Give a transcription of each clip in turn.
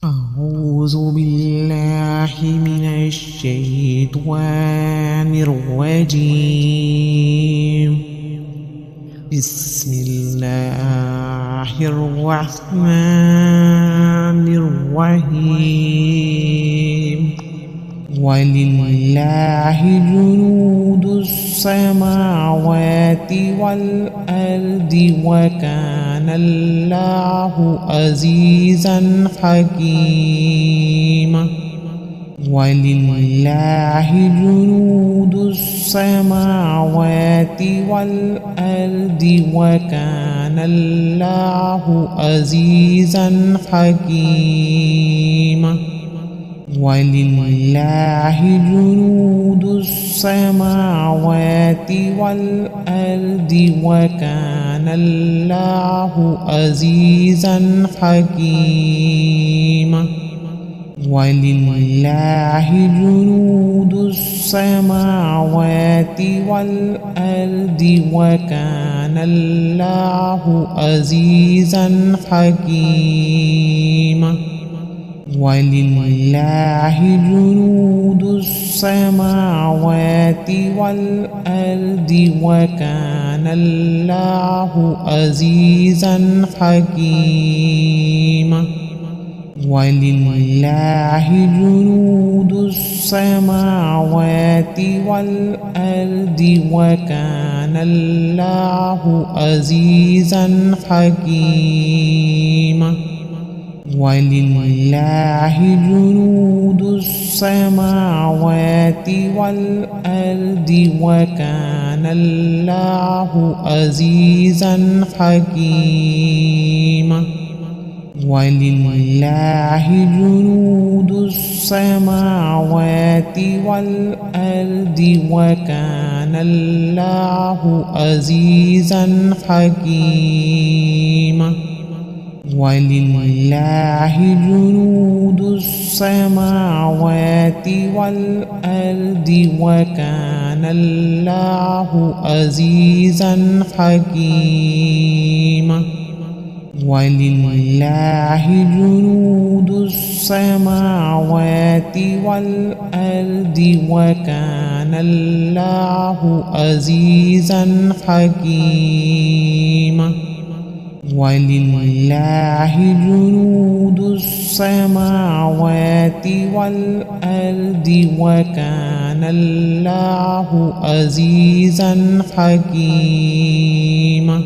أعوذ بالله من الشيطان الرجيم. بسم الله الرحمن الرحيم. ولله جنود السماوات والأرض وكان الله عزيزا حكيما. ولله جنود السماوات والأرض وكان الله عزيزا حكيما. ولله جنود السماوات والأرض وكان الله عزيزا حكيما. ولله جنود السماوات والأرض وكان الله عزيزا حكيما. ولله جنود السماوات والأرض وكان الله عزيزا حكيما. ولله جنود السماوات والأرض وكان الله عزيزا حكيما. ولله جنود السماوات والأرض وكان الله عزيزا حكيما. ولله جنود السماوات والأرض وكان الله عزيزا حكيما. ولله جنود السماوات والأرض وكان الله عزيزا حكيما. ولله جنود السماوات والأرض وكان الله عزيزا حكيما. ولله جنود السماوات والأرض وكان الله عزيزا حكيما.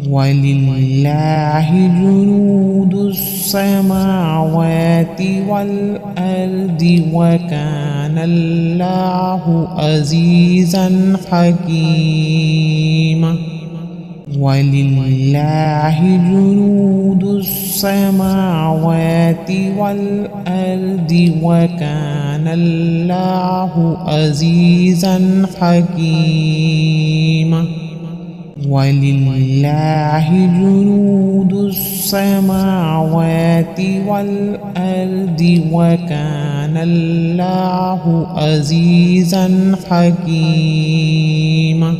ولله جنود السماوات والأرض وكان الله عزيزا حكيما. ولله جنود السماوات والأرض وكان الله عزيزا حكيما. ولله جنود السماوات والأرض وكان الله عزيزا حكيما.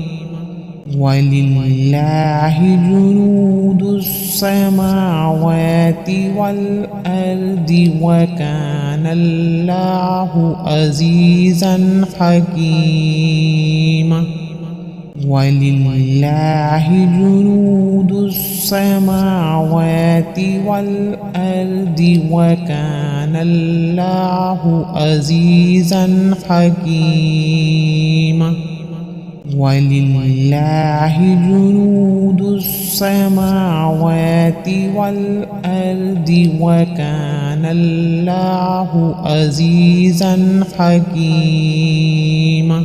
ولله جنود السماوات والأرض وكان الله عزيزا حكيما. ولله جنود السماوات والأرض وكان الله عزيزا حكيما. ولله جنود السماوات والأرض وكان الله عزيزا حكيما.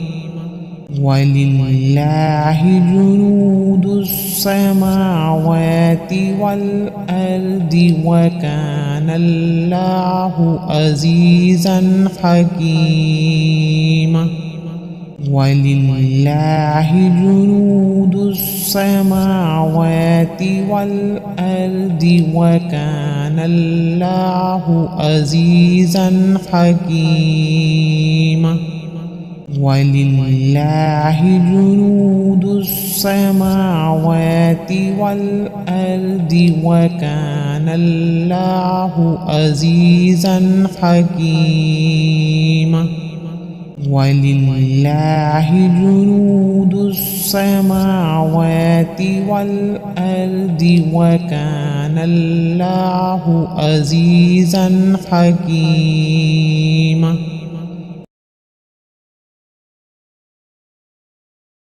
ولله جنود السماوات والأرض وكان الله عزيزا حكيما. ولله جنود السماوات والأرض وكان الله عزيزا حكيما. ولله جنود السماوات والأرض وكان الله عزيزا حكيما ولله جنود السماوات والأرض وكان الله عزيزا حكيما